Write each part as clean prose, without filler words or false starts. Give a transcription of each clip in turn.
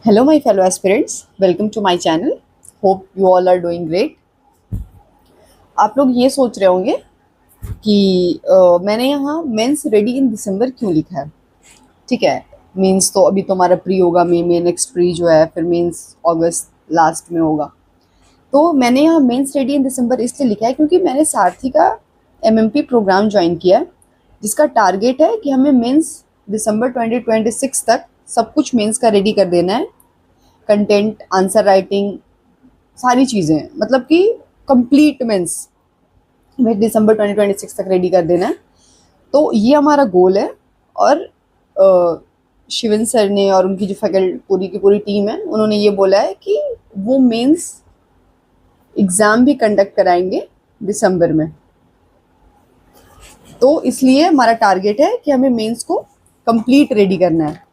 Hello, my fellow aspirants. Welcome to my channel. Hope you all are doing great. आप लोग ये सोच रहे होंगे कि मैंने यहाँ मेंस रेडी इन दिसंबर क्यों लिखा है। ठीक है, मींस तो अभी तो हमारा प्री होगा मई में, नेक्स्ट प्री जो है फिर मेंस अगस्त लास्ट में होगा। तो मैंने यहाँ मेंस रेडी इन दिसंबर इसलिए लिखा है क्योंकि मैंने सारथी का एमएमपी प्रोग्राम ज्वाइन किया है, जिसका टारगेट है कि हमें मेंस दिसंबर 2026 तक सब कुछ मेंस का रेडी कर देना है। कंटेंट, आंसर राइटिंग, सारी चीज़ें, मतलब कि कंप्लीट मेंस में दिसंबर 2026 तक रेडी कर देना है। तो ये हमारा गोल है। और शिवन सर ने और उनकी जो फैकल्टी पूरी की पूरी टीम है, उन्होंने ये बोला है कि वो मेंस एग्ज़ाम भी कंडक्ट कराएंगे दिसंबर में। तो इसलिए हमारा टारगेट है कि हमें मेंस को कंप्लीट रेडी करना है।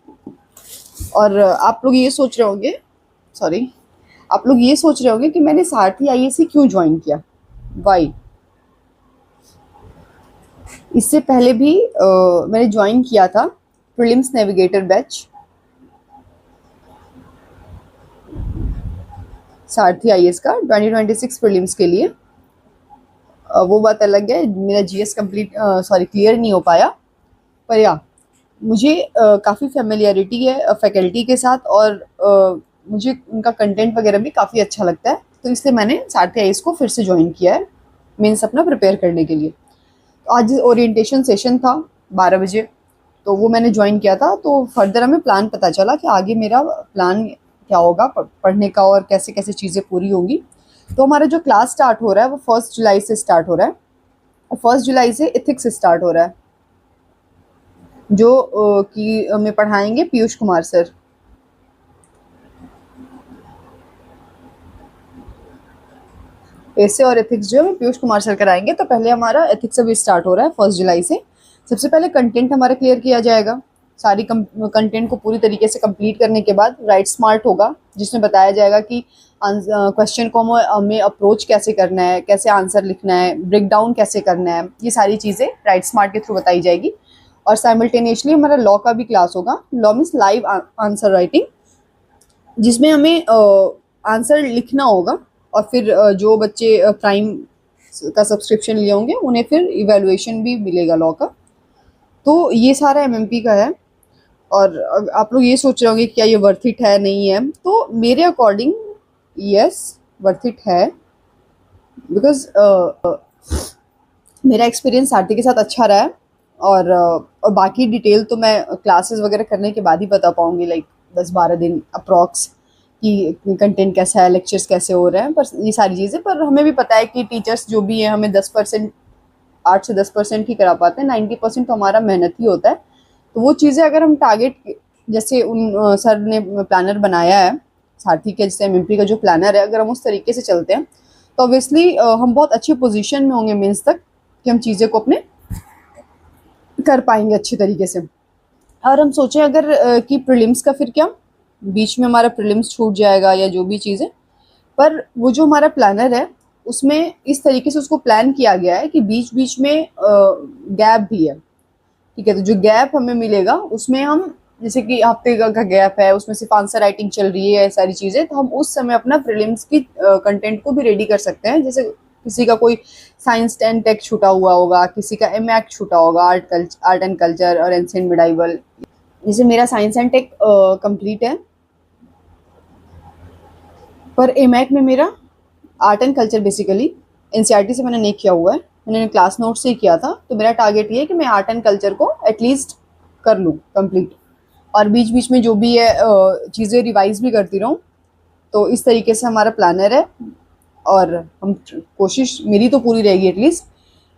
और आप लोग ये सोच रहे होंगे कि मैंने सारथी आईएएससी क्यों ज्वाइन किया, वाई। इससे पहले भी मैंने ज्वाइन किया था प्रीलिम्स नेविगेटर बैच सारथी आईएएस का 2026 प्रीलिम्स के लिए। वो बात अलग है, मेरा जीएस क्लियर नहीं हो पाया, पर या मुझे काफ़ी फेमिलियरिटी है फैकल्टी के साथ और मुझे उनका कंटेंट वगैरह भी काफ़ी अच्छा लगता है। तो इसलिए मैंने सारथी आईएएस को फिर से ज्वाइन किया है मेंस अपना प्रिपेयर करने के लिए। तो आज ओरिएंटेशन सेशन था 12 बजे, तो वो मैंने ज्वाइन किया था। तो फर्दर हमें प्लान पता चला कि आगे मेरा प्लान क्या होगा पढ़ने का और कैसे कैसे चीज़ें पूरी होंगी। तो हमारा जो क्लास स्टार्ट हो रहा है वो 1 जुलाई से स्टार्ट हो रहा है। 1 जुलाई से एथिक्स स्टार्ट हो रहा है, जो कि हमें पढ़ाएंगे पीयूष कुमार सर। ऐसे और एथिक्स जो है पीयूष कुमार सर कराएंगे। तो पहले हमारा एथिक्स अभी स्टार्ट हो रहा है 1 जुलाई से। सबसे पहले कंटेंट हमारा क्लियर किया जाएगा। सारी कंटेंट को पूरी तरीके से कंप्लीट करने के बाद राइट स्मार्ट होगा, जिसमें बताया जाएगा कि क्वेश्चन को हमें अप्रोच कैसे करना है, कैसे आंसर लिखना है, ब्रेक डाउन कैसे करना है, ये सारी चीज़ें राइट स्मार्ट के थ्रू बताई जाएगी। और साइमल्टेनियसली हमारा लॉ का भी क्लास होगा। Law means live answer writing, जिसमें हमें आंसर लिखना होगा। और फिर जो बच्चे प्राइम का सब्सक्रिप्शन लिए होंगे उन्हें फिर इवैल्यूएशन भी मिलेगा लॉ का। तो ये सारा एमएमपी का है। और आप लोग ये सोच रहे होंगे क्या ये वर्थ इट है, नहीं है। तो मेरे अकॉर्डिंग यस, वर्थ इट है, बिकॉज मेरा एक्सपीरियंस सारथी के साथ अच्छा रहा है। और बाकी डिटेल तो मैं क्लासेस वगैरह करने के बाद ही बता पाऊँगी, लाइक 10-12 दिन अप्रॉक्स, कि कंटेंट कैसा है, लेक्चर्स कैसे हो रहे हैं, पर ये सारी चीज़ें। पर हमें भी पता है कि टीचर्स जो भी हैं हमें 10%, 8 से 10% ही करा पाते हैं, 90% तो हमारा मेहनत ही होता है। तो वो चीज़ें अगर हम टारगेट, जैसे उन सर ने प्लानर बनाया है सारथी के, जैसे एमएमपी का जो प्लानर है, अगर हम उस तरीके से चलते हैं तो ऑब्वियसली हम बहुत अच्छी पोजीशन में होंगे मेंस तक, कि हम चीज़ें को अपने कर पाएंगे अच्छी तरीके से। और हम सोचें अगर कि प्रीलिम्स का फिर क्या, बीच में हमारा प्रीलिम्स छूट जाएगा या जो भी चीज़ें, पर वो जो हमारा प्लानर है उसमें इस तरीके से उसको प्लान किया गया है कि बीच बीच में गैप भी है। ठीक है, तो जो गैप हमें मिलेगा उसमें हम, जैसे कि हफ्ते का गैप है, उसमें सिर्फ आंसर राइटिंग चल रही है, सारी चीज़ें, तो हम उस समय अपना प्रीलिम्स की कंटेंट को भी रेडी कर सकते हैं। जैसे किसी का कोई साइंस 10 टेक छूटा हुआ होगा, किसी का एमएक छूटा होगा, आर्ट एंड कल्चर और एंशिएंट मिडाइवल। जैसे मेरा साइंस एंड टेक कंप्लीट है, पर एमएक में मेरा art and culture basically NCERT से मैंने नहीं किया हुआ है, मैंने क्लास नोट से ही किया था। तो मेरा टारगेट ये है कि मैं आर्ट एंड कल्चर को एटलीस्ट कर लूँ कंप्लीट, और बीच बीच में जो भी है चीज़ें रिवाइज भी करती रहूँ। तो इस तरीके से हमारा प्लानर है। और हम कोशिश मेरी तो पूरी रहेगी एटलीस्ट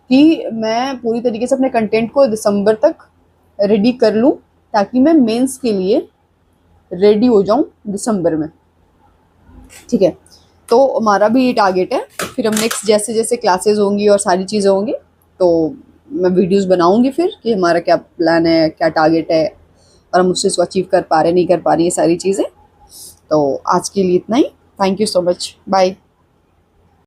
कि मैं पूरी तरीके से अपने कंटेंट को दिसंबर तक रेडी कर लूँ, ताकि मैं मेंस के लिए रेडी हो जाऊँ दिसंबर में। ठीक है, तो हमारा भी ये टारगेट है। फिर हम नेक्स्ट जैसे जैसे क्लासेस होंगी और सारी चीज़ें होंगी, तो मैं वीडियोस बनाऊंगी फिर कि हमारा क्या प्लान है, क्या टारगेट है, और हम उससे इसको अचीव कर पा रहे नहीं कर पा रही, ये सारी चीज़ें। तो आज के लिए इतना ही। Thank you so much, bye.